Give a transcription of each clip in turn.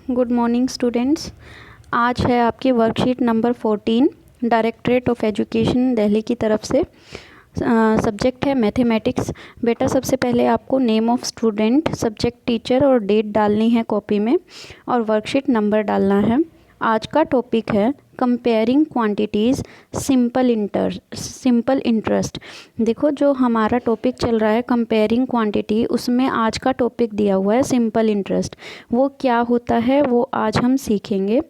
Good morning students. आज है आपकी worksheet number 14 directorate of education Delhi की तरफ से। सब्जेक्ट है मैथमेटिक्स। बेटा सबसे पहले आपको name of student, subject teacher और डेट डालनी है कॉपी में और वर्कशीट नंबर डालना है। आज का टॉपिक है कंपेयरिंग क्वांटिटीज़ सिंपल इंटरेस्ट। देखो जो हमारा टॉपिक चल रहा है कंपेयरिंग क्वांटिटी, उसमें आज का टॉपिक दिया हुआ है सिंपल इंटरेस्ट। वो क्या होता है वो आज हम सीखेंगे।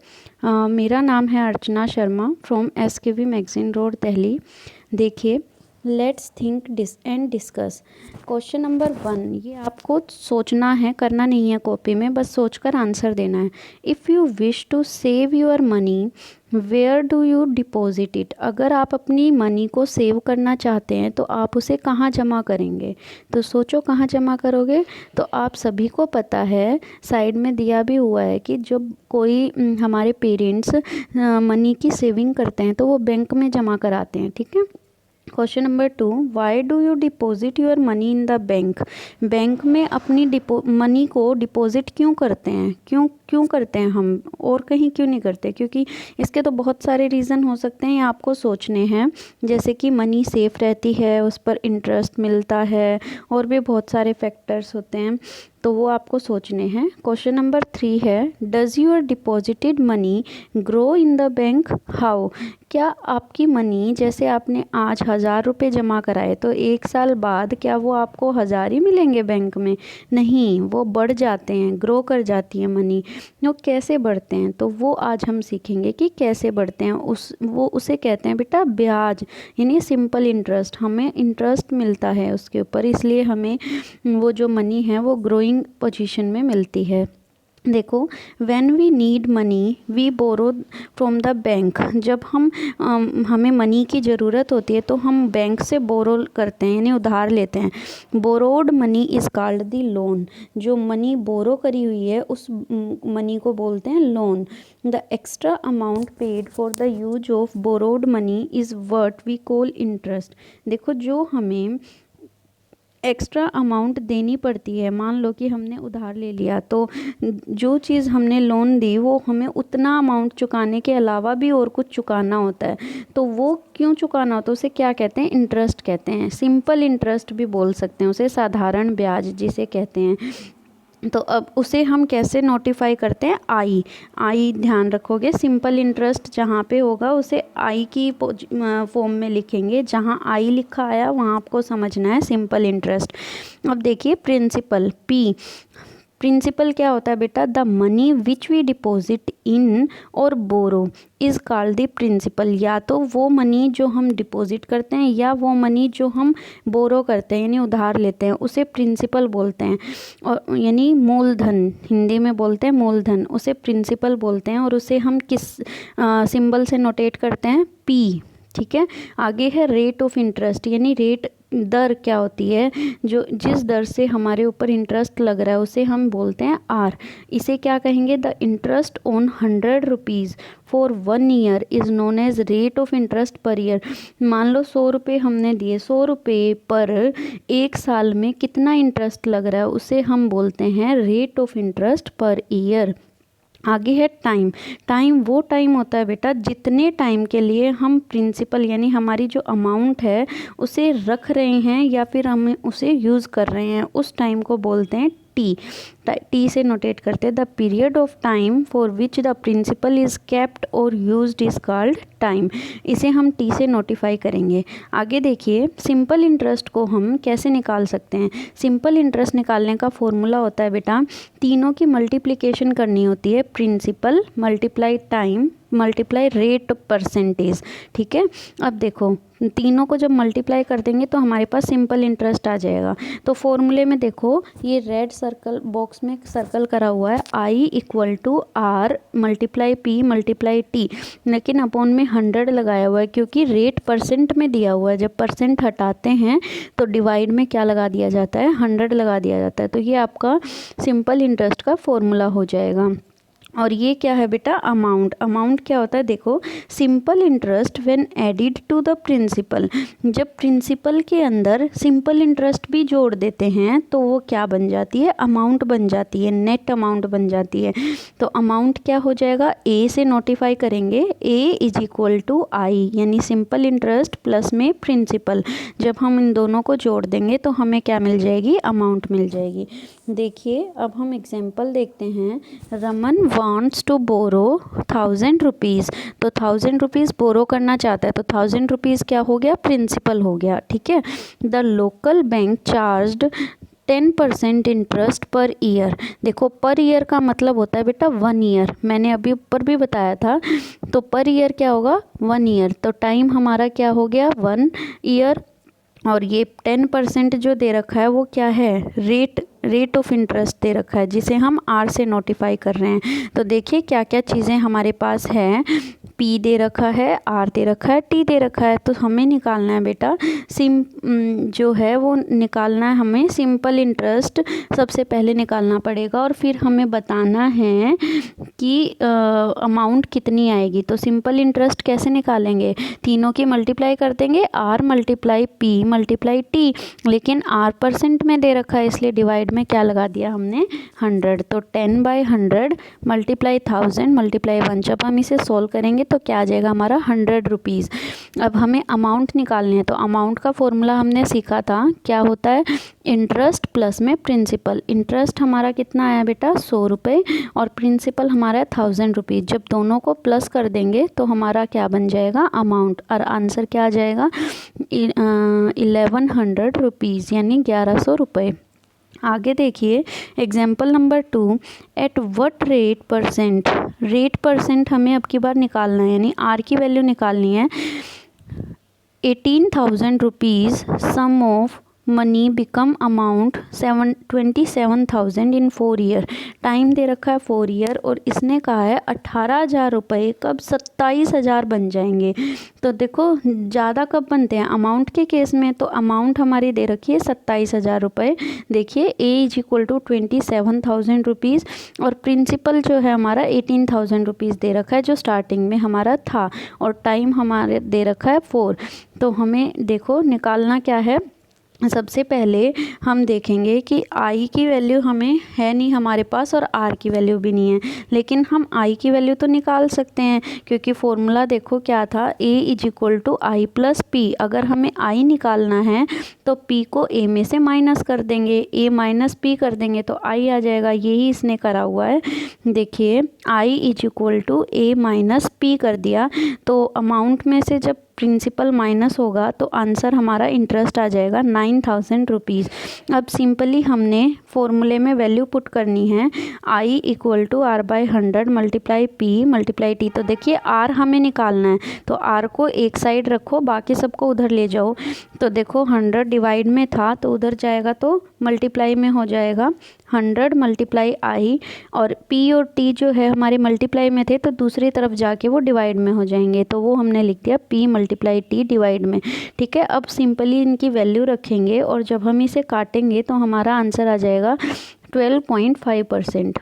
मेरा नाम है Archana Sharma from SKV Magazine Road Delhi. देखिए, let's think and discuss. Question number 1, ये आपको सोचना है, करना नहीं है कॉपी में, बस सोचकर आंसर देना है। If you wish to save your money where do you deposit it. अगर आप अपनी मनी को सेव करना चाहते हैं तो आप उसे कहाँ जमा करेंगे। तो सोचो कहाँ जमा करोगे। तो आप सभी को पता है, साइड में दिया भी हुआ है कि जब कोई हमारे पेरेंट्स मनी की सेविंग करते हैं तो वो बैंक में जमा कराते हैं। ठीक है। Question number 2, why do you deposit your money in the bank. Bank में अपनी मनी को डिपॉजिट क्यों करते हैं, क्यों करते हैं हम, और कहीं क्यों नहीं करते। क्योंकि इसके तो बहुत सारे रीज़न हो सकते हैं, ये आपको सोचने हैं। जैसे कि मनी सेफ रहती है, उस पर इंटरेस्ट मिलता है, और भी बहुत सारे फैक्टर्स होते हैं, तो वो आपको सोचने हैं। क्वेश्चन नंबर 3 है, does your deposited money grow in the bank how. क्या आपकी मनी, जैसे आपने आज 1000 रुपये जमा कराए, तो 1 साल बाद क्या वो आपको 1000 ही मिलेंगे बैंक में। नहीं, वो बढ़ जाते हैं, ग्रो कर जाती है मनी। वो कैसे बढ़ते हैं तो वो आज हम सीखेंगे कि कैसे बढ़ते हैं। उसे कहते हैं बेटा ब्याज, यानी सिंपल इंटरेस्ट। हमें इंटरेस्ट मिलता है उसके ऊपर, इसलिए हमें वो जो मनी है वो ग्रोइंग पोजीशन में मिलती है। देखो, when we need money we borrow from the bank. जब हमें मनी की ज़रूरत होती है तो हम बैंक से बोरो करते हैं, यानी उधार लेते हैं। Borrowed money is called the loan. जो मनी बोरो करी हुई है उस मनी को बोलते हैं loan. The extra amount paid for the use of borrowed money is what we call interest. देखो, जो हमें एक्स्ट्रा अमाउंट देनी पड़ती है, मान लो कि हमने उधार ले लिया, तो जो चीज़ हमने लोन दी वो हमें उतना अमाउंट चुकाने के अलावा भी और कुछ चुकाना होता है। तो वो क्यों चुकाना होता है, उसे क्या कहते हैं, इंटरेस्ट कहते हैं। सिंपल इंटरेस्ट भी बोल सकते हैं उसे, साधारण ब्याज जिसे कहते हैं। तो अब उसे हम कैसे नोटिफाई करते हैं, आई ध्यान रखोगे। सिंपल इंटरेस्ट जहाँ पे होगा उसे आई की फॉर्म में लिखेंगे। जहाँ आई लिखा आया वहाँ आपको समझना है सिंपल इंटरेस्ट। अब देखिए प्रिंसिपल, पी। प्रिंसिपल क्या होता है बेटा, the money which we deposit in or borrow is called the principal. या तो वो मनी जो हम डिपॉजिट करते हैं या वो मनी जो हम बोरो करते हैं, यानी उधार लेते हैं, उसे प्रिंसिपल बोलते हैं। और यानी मूलधन, हिंदी में बोलते हैं मूलधन, उसे प्रिंसिपल बोलते हैं। और उसे हम किस सिंबल से नोटेट करते हैं, पी। ठीक है। आगे है रेट ऑफ इंटरेस्ट, यानी रेट, दर क्या होती है, जो जिस दर से हमारे ऊपर इंटरेस्ट लग रहा है उसे हम बोलते हैं आर। इसे क्या कहेंगे, the interest on 100 rupees for 1 year is known as rate of interest per year. मान लो 100 रुपये हमने दिए, 100 रुपये पर 1 साल में कितना इंटरेस्ट लग रहा है उसे हम बोलते हैं rate of interest per year. आगे है टाइम वो टाइम होता है बेटा जितने टाइम के लिए हम प्रिंसिपल यानी हमारी जो अमाउंट है उसे रख रहे हैं या फिर हम उसे यूज़ कर रहे हैं, उस टाइम को बोलते हैं टी से नोटेट करते हैं। The period of time for which the principal is kept or used is called time. इसे हम टी से नोटिफाई करेंगे। आगे देखिए, सिंपल इंटरेस्ट को हम कैसे निकाल सकते हैं। सिंपल इंटरेस्ट निकालने का फॉर्मूला होता है बेटा, तीनों की मल्टीप्लिकेशन करनी होती है, principal multiply time multiply rate percentage. ठीक है। अब देखो, तीनों को जब मल्टीप्लाई कर देंगे तो हमारे पास सिंपल इंटरेस्ट आ जाएगा। तो फॉर्मूले में देखो, ये रेड सर्कल बॉक्स में सर्कल करा हुआ है, I equal to R multiply P multiply T, लेकिन अपॉन में 100 लगाया हुआ है क्योंकि रेट परसेंट में दिया हुआ है। जब परसेंट हटाते हैं तो डिवाइड में क्या लगा दिया जाता है, 100 लगा दिया जाता है। तो ये आपका सिंपल इंटरेस्ट का फॉर्मूला हो जाएगा। और ये क्या है बेटा, अमाउंट। अमाउंट क्या होता है, देखो simple interest when added to the principal, जब प्रिंसिपल के अंदर सिंपल इंटरेस्ट भी जोड़ देते हैं तो वो क्या बन जाती है, अमाउंट बन जाती है, नेट अमाउंट बन जाती है। तो अमाउंट क्या हो जाएगा, ए से नोटिफाई करेंगे, ए इज इक्वल टू आई, यानी सिंपल इंटरेस्ट प्लस में प्रिंसिपल, जब हम इन दोनों को जोड़ देंगे तो हमें क्या मिल जाएगी, अमाउंट मिल जाएगी। देखिए अब हम एग्जाम्पल देखते हैं। Raman wants to borrow 1000 rupees, तो 1000 रुपीज़ बोरो करना चाहता है, तो 1000 रुपीज़ क्या हो गया, प्रिंसिपल हो गया, ठीक है। The local bank charged 10% interest per year. देखो पर ईयर का मतलब होता है बेटा 1 ईयर, मैंने अभी ऊपर भी बताया था। तो पर ईयर क्या होगा, 1 ईयर, तो टाइम हमारा क्या हो गया, 1 ईयर। और ये 10% जो दे रखा है वो क्या है, रेट ऑफ इंटरेस्ट दे रखा है, जिसे हम आर से नोटिफाई कर रहे हैं। तो देखिए क्या क्या चीज़ें हमारे पास है, पी दे रखा है, आर दे रखा है, टी दे रखा है। तो हमें निकालना है बेटा जो है वो निकालना है हमें सिंपल इंटरेस्ट, सबसे पहले निकालना पड़ेगा और फिर हमें बताना है कि अमाउंट कितनी आएगी। तो सिंपल इंटरेस्ट कैसे निकालेंगे, तीनों की मल्टीप्लाई कर देंगे, R multiply P multiply T, लेकिन आर परसेंट में दे रखा है इसलिए डिवाइड में क्या लगा दिया हमने, 100। तो 10/100 मल्टीप्लाई 1000 मल्टीप्लाई 1, जब हम इसे सोल्व करेंगे तो क्या आ जाएगा हमारा 100 रुपीज़। अब हमें अमाउंट निकालनी है, तो अमाउंट का फॉर्मूला हमने सीखा था, क्या होता है, इंटरेस्ट प्लस में प्रिंसिपल। इंटरेस्ट हमारा कितना आया बेटा, 100 रुपये, और प्रिंसिपल हमारा है 1000 रुपीज़। जब दोनों को प्लस कर देंगे तो हमारा क्या बन जाएगा, अमाउंट, और आंसर क्या आ जाएगा, 1100 रुपीज़, यानी 1100 रुपये। आगे देखिए example number 2, at what rate percent, rate percent हमें अब की बार निकालना है, यानी आर की वैल्यू निकालनी है। 18,000 rupees sum of money become amount 27,000 in 4 year. Time दे रखा है 4 ईयर, और इसने कहा है 18,000 रुपये कब 27,000 बन जाएंगे। तो देखो ज़्यादा कब बनते हैं, अमाउंट के केस में, तो अमाउंट हमारी दे रखी है 27,000 रुपये। देखिए ए इज इक्वल टू 27,000 रुपीज़, और प्रिंसिपल जो है हमारा 18,000 रुपीज़ दे रखा है, जो स्टार्टिंग में हमारा था, और टाइम हमारे दे रखा है 4। तो हमें देखो निकालना क्या है, सबसे पहले हम देखेंगे कि आई की वैल्यू हमें है नहीं हमारे पास, और आर की वैल्यू भी नहीं है, लेकिन हम आई की वैल्यू तो निकाल सकते हैं, क्योंकि फॉर्मूला देखो क्या था, A is equal to I plus P. अगर हमें आई निकालना है तो पी को ए में से माइनस कर देंगे, ए माइनस पी कर देंगे तो आई आ जाएगा, यही इसने करा हुआ है। देखिए I is equal to A minus P कर दिया, तो अमाउंट में से जब प्रिंसिपल माइनस होगा तो आंसर हमारा इंटरेस्ट आ जाएगा 9,000 रुपीज़। अब सिंपली हमने फॉर्मूले में वैल्यू पुट करनी है, I equal to R by 100 multiply P multiply T. तो देखिए आर हमें निकालना है, तो आर को एक साइड रखो, बाकी सबको उधर ले जाओ। तो देखो 100 डिवाइड में था तो उधर जाएगा तो मल्टीप्लाई में हो जाएगा, 100 मल्टीप्लाई आई, और पी और टी जो है हमारे मल्टीप्लाई में थे तो दूसरी तरफ जाके वो डिवाइड में हो जाएंगे, तो वो हमने लिख दिया पी मल्टीप्लाई टी डिवाइड में, ठीक है। अब सिंपली इनकी वैल्यू रखेंगे और जब हम इसे काटेंगे तो हमारा आंसर आ जाएगा 12.5%।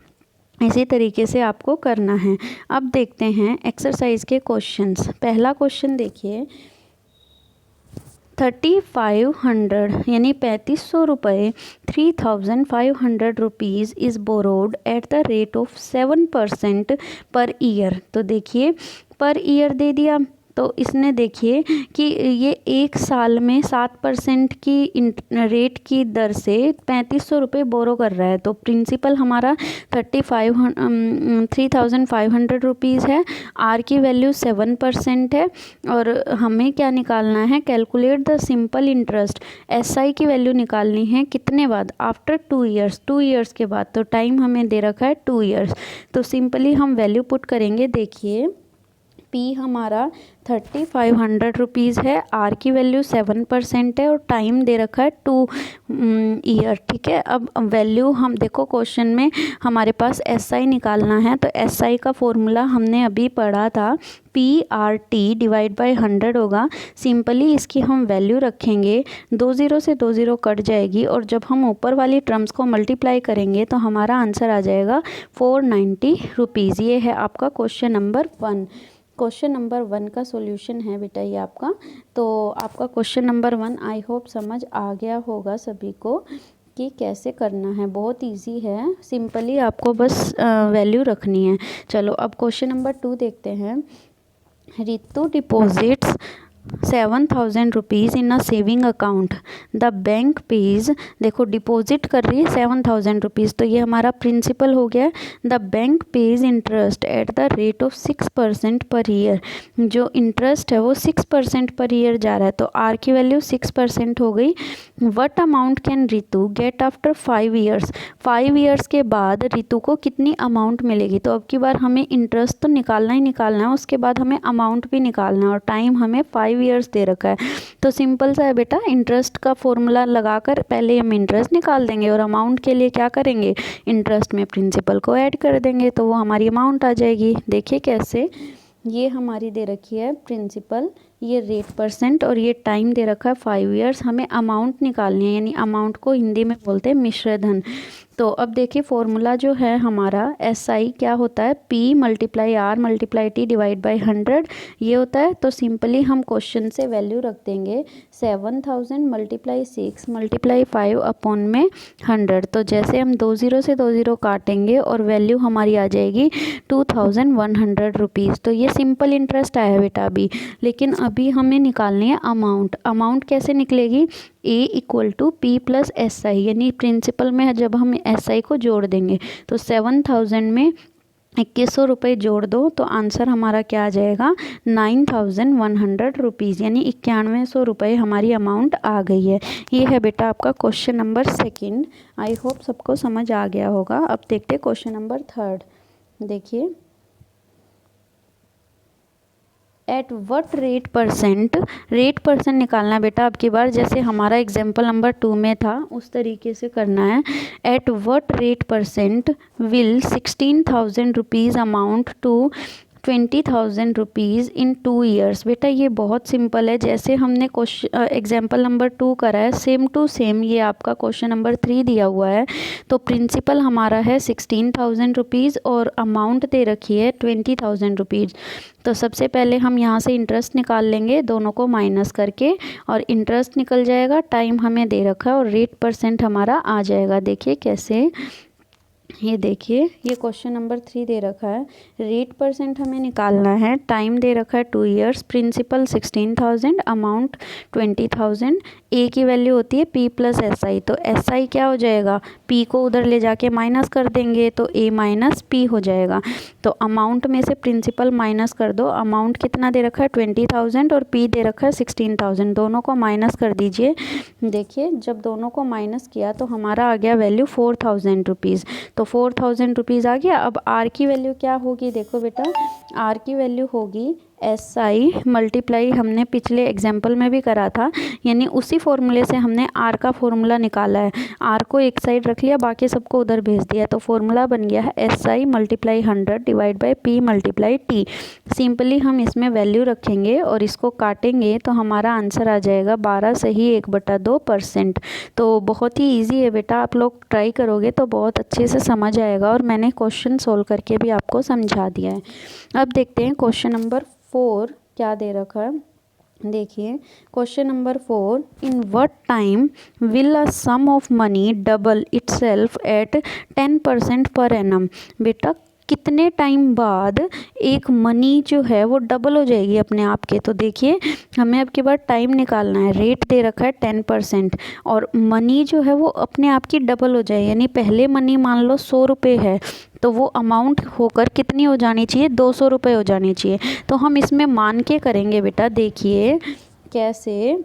इसी तरीके से आपको करना है। अब देखते हैं एक्सरसाइज के क्वेश्चंस। पहला क्वेश्चन देखिए, 3500 यानी 3500 रुपये, 3500 rupees is borrowed eight the rate of 7% per year. तो देखिए पर ईयर दे दिया, तो इसने देखिए कि ये एक साल में 7% की रेट की दर से 3500 रुपये बोरो कर रहा है। तो प्रिंसिपल हमारा 3,500 रुपीज़ है, आर की वैल्यू 7% है, और हमें क्या निकालना है, calculate the simple interest, S I की वैल्यू निकालनी है कितने बाद, आफ्टर 2 ईयर्स, 2 ईयर्स के बाद। तो टाइम हमें दे रखा है 2 ईयर्स, तो सिंपली हम वैल्यू पुट करेंगे। देखिए पी हमारा 3500 रुपीज़ है, आर की वैल्यू 7% है और टाइम दे रखा है 2 ईयर। ठीक है, अब वैल्यू हम देखो क्वेश्चन में हमारे पास एसआई निकालना है, तो एसआई का फॉर्मूला हमने अभी पढ़ा था, P R T divide by 100 होगा। सिंपली इसकी हम वैल्यू रखेंगे, 2 ज़ीरो से 2 ज़ीरो कट जाएगी और जब हम ऊपर वाली टर्म्स को मल्टीप्लाई करेंगे तो हमारा आंसर आ जाएगा 490 रुपीज़। ये है आपका क्वेश्चन नंबर 1। क्वेश्चन नंबर 1 का सॉल्यूशन है बेटा ये आपका। तो आपका क्वेश्चन नंबर 1 आई होप समझ आ गया होगा सभी को कि कैसे करना है। बहुत इजी है, सिंपली आपको बस वैल्यू रखनी है। चलो अब क्वेश्चन नंबर 2 देखते हैं। Ritu deposits 7,000 rupees in a saving account, the bank page, देखो डिपॉजिट कर रही है 7,000 रुपीज़, तो ये हमारा प्रिंसिपल हो गया। The bank page interest eight the rate of 6% per year, जो इंटरेस्ट है वो 6% पर ईयर जा रहा है, तो आर की वैल्यू 6% हो गई। What amount can Ritu get after 5 years, 5 years के बाद रितु को कितनी अमाउंट मिलेगी। तो अब की बार हमें इंटरेस्ट तो निकालना ही निकालना है, उसके बाद हमें अमाउंट भी निकालना है और टाइम हमें 5 ईयर्स दे रखा है। तो सिंपल सा है बेटा, इंटरेस्ट का फॉर्मूला लगाकर पहले हम इंटरेस्ट निकाल देंगे और अमाउंट के लिए क्या करेंगे, इंटरेस्ट में प्रिंसिपल को ऐड कर देंगे तो वो हमारी अमाउंट आ जाएगी। देखिए कैसे, ये हमारी दे रखी है प्रिंसिपल, ये रेट परसेंट और ये टाइम दे रखा है 5 ईयर्स। हमें अमाउंट निकालनी है, यानी अमाउंट को हिंदी में बोलते हैं मिश्रधन। तो अब देखिए फॉर्मूला जो है हमारा एस आई क्या होता है, P multiply R multiply T divide by 100 ये होता है। तो सिंपली हम क्वेश्चन से वैल्यू रख देंगे 7,000 मल्टीप्लाई 6 मल्टीप्लाई 5 अपॉन में 100। तो जैसे हम 2 ज़ीरो से 2 ज़ीरो काटेंगे और वैल्यू हमारी आ जाएगी 2,100 रुपीज़। तो ये सिंपल इंटरेस्ट आया बेटा अभी, लेकिन अभी हमें निकालनी है अमाउंट। अमाउंट कैसे निकलेगी, A equal to P plus S I, यानी प्रिंसिपल में जब हम एस आई को जोड़ देंगे तो 7,000 में 2100 रुपये जोड़ दो तो आंसर हमारा क्या आ जाएगा 9,100 रुपीज़, यानी 9100 रुपये हमारी अमाउंट आ गई है। ये है बेटा आपका क्वेश्चन नंबर 2। आई होप सबको समझ आ गया होगा। अब देखते हैं क्वेश्चन नंबर 3। देखिए, at what rate percent, rate percent निकालना है बेटा अब की बार, जैसे हमारा एग्जाम्पल नंबर 2 में था उस तरीके से करना है। At what rate percent will 16,000 rupees amount to 20,000 rupees in 2 years. बेटा ये बहुत सिंपल है, जैसे हमने क्वेश्चन एग्जाम्पल नंबर 2 करा है सेम टू सेम ये आपका क्वेश्चन नंबर 3 दिया हुआ है। तो प्रिंसिपल हमारा है 16,000 रुपीज़ और अमाउंट दे रखी है 20,000 रुपीज़। तो सबसे पहले हम यहाँ से इंटरेस्ट निकाल लेंगे दोनों को माइनस करके, और इंटरेस्ट निकल जाएगा, टाइम हमें दे रखा है और रेट परसेंट हमारा आ जाएगा। देखिए कैसे, ये देखिए ये क्वेश्चन नंबर 3 दे रखा है, रेट परसेंट हमें निकालना है, टाइम दे रखा है 2 ईयर्स, प्रिंसिपल 16,000, अमाउंट 20,000। ए की वैल्यू होती है पी प्लस एस आई, तो एस आई क्या हो जाएगा, पी को उधर ले जाके माइनस कर देंगे तो ए माइनस पी हो जाएगा। तो अमाउंट में से प्रिंसिपल माइनस कर दो, अमाउंट कितना दे रखा है 20,000 और पी दे रखा है 16,000, दोनों को माइनस कर दीजिए। देखिए जब दोनों को माइनस किया तो हमारा आ गया वैल्यू 4,000 रुपीज़। तो 4,000 रुपीज़ आ गया। अब आर की वैल्यू क्या होगी, देखो बेटा आर की वैल्यू होगी एस आई मल्टीप्लाई, हमने पिछले एग्जाम्पल में भी करा था, यानी उसी फॉर्मूले से हमने आर का फॉर्मूला निकाला है। आर को एक साइड रख लिया, बाकी सबको उधर भेज दिया, तो फॉर्मूला बन गया है S I multiply 100 divide by P multiply T. Simply हम इसमें वैल्यू रखेंगे और इसको काटेंगे तो हमारा आंसर आ जाएगा 12 सही 1/2%। तो बहुत ही ईजी है बेटा, आप लोग ट्राई करोगे तो बहुत अच्छे से समझ आएगा, और मैंने क्वेश्चन सोल्व करके भी आपको समझा दिया है। अब देखते हैं क्वेश्चन नंबर 4 क्या दे रखा है। देखिए question number 4, in what time will a sum of money double itself at 10% per annum. बेटा कितने टाइम बाद एक मनी जो है वो डबल हो जाएगी अपने आप के। तो देखिए हमें अब के बाद टाइम निकालना है, रेट दे रखा है 10% और मनी जो है वो अपने आप की डबल हो जाए, यानी पहले मनी मान लो 100 रुपये है तो वो अमाउंट होकर कितनी हो जानी चाहिए 200 रुपये हो जानी चाहिए। तो हम इसमें मान के करेंगे बेटा, देखिए कैसे,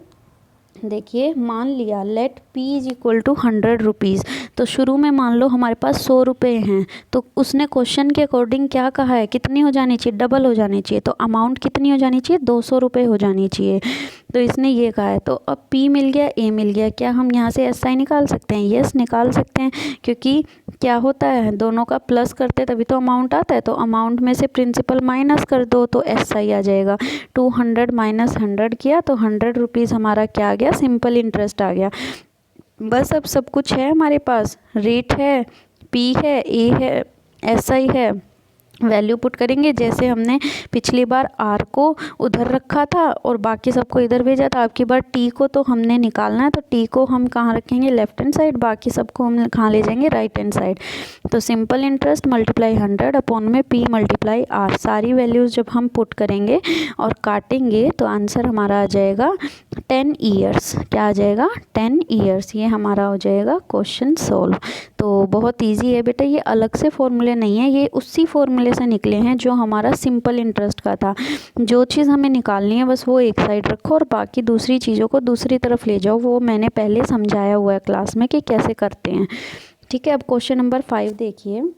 देखिए मान लिया let P is equal to 100 rupees. तो शुरू में मान लो हमारे पास 100 रुपये हैं, तो उसने क्वेश्चन के अकॉर्डिंग क्या कहा है, कितनी हो जानी चाहिए, डबल हो जानी चाहिए। तो अमाउंट कितनी हो जानी चाहिए, 200 रुपये हो जानी चाहिए। तो इसने ये कहा है, तो अब P मिल गया, A मिल गया, क्या हम यहाँ से SI निकाल सकते हैं? यस निकाल सकते हैं, क्योंकि क्या होता है दोनों का प्लस करते तभी तो अमाउंट आता है। तो अमाउंट में से प्रिंसिपल माइनस कर दो तो SI आ जाएगा। 200 माइनस 100 किया तो 100 रुपीज़ हमारा क्या आ गया, सिंपल इंटरेस्ट आ गया। बस अब सब कुछ है हमारे पास, रेट है, P है, A है, SI है, वैल्यू पुट करेंगे। जैसे हमने पिछली बार R को उधर रखा था और बाकी सबको इधर भेजा था, आपकी बार T को तो हमने निकालना है, तो T को हम कहाँ रखेंगे, लेफ्ट हैंड साइड, बाकी सबको हम कहाँ ले जाएंगे, राइट हैंड साइड। तो सिंपल इंटरेस्ट मल्टीप्लाई 100 अपॉन में P मल्टीप्लाई R, सारी वैल्यूज़ जब हम पुट करेंगे और काटेंगे तो आंसर हमारा आ जाएगा 10 ईयर्स। क्या आ जाएगा, 10 ईयर्स। ये हमारा हो जाएगा क्वेश्चन सोल्व। तो बहुत ईजी है बेटा, ये अलग से फॉर्मूले नहीं है, ये उसी फॉर्मूले से निकले हैं जो हमारा सिंपल इंटरेस्ट का था। जो चीज़ हमें निकालनी है बस वो एक साइड रखो और बाकी दूसरी चीज़ों को दूसरी तरफ ले जाओ। वो मैंने पहले समझाया हुआ है क्लास में कि कैसे करते हैं। ठीक है, अब क्वेश्चन नंबर 5 देखिए।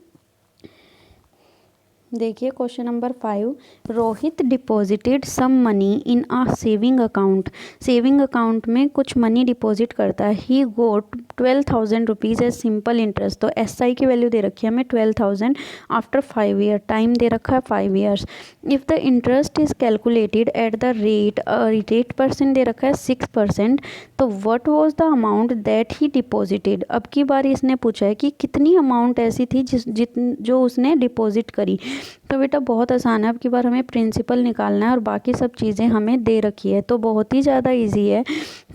Question number 5, Rohit deposited some money in a saving account. Saving account में कुछ मनी डिपॉजिट करता है। He got 12,000 rupees as simple interest. तो SI की वैल्यू दे रखी है हमें 12,000 आफ्टर 5 ईयर, टाइम दे रखा है 5 years. If the interest is calculated at the rate percent दे रखा है 6%। तो what was the amount that he deposited. अब की बार इसने पूछा है कि कितनी अमाउंट ऐसी थी जो उसने डिपॉजिट करी। तो बेटा बहुत आसान है, अब की बार हमें प्रिंसिपल निकालना है और बाकी सब चीज़ें हमें दे रखी है, तो बहुत ही ज़्यादा इजी है।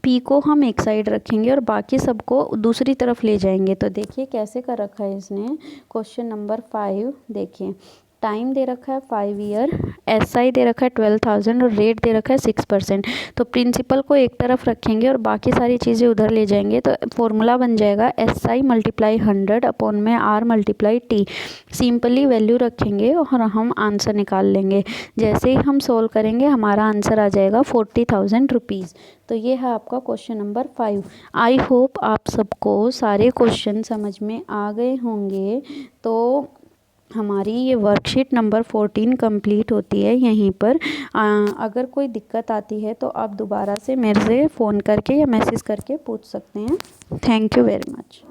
P को हम एक साइड रखेंगे और बाकी सबको दूसरी तरफ ले जाएंगे। तो देखिए कैसे कर रखा है इसने। क्वेश्चन नंबर 5 देखिए, टाइम दे रखा है 5 ईयर, SI दे रखा है 12,000 और रेट दे रखा है 6%। तो प्रिंसिपल को एक तरफ रखेंगे और बाकी सारी चीज़ें उधर ले जाएंगे। तो फॉर्मूला बन जाएगा SI मल्टीप्लाई 100 अपॉन में R multiply T। Simply value रखेंगे और हम आंसर निकाल लेंगे। जैसे ही हम सोल्व करेंगे हमारा आंसर आ जाएगा 40,000 रुपीज़। तो ये है आपका क्वेश्चन नंबर 5। आई होप आप सबको सारे क्वेश्चन समझ में आ गए होंगे। तो हमारी ये वर्कशीट नंबर 14 कंप्लीट होती है यहीं पर। अगर कोई दिक्कत आती है तो आप दोबारा से मेरे से फ़ोन करके या मैसेज करके पूछ सकते हैं। Thank you very much.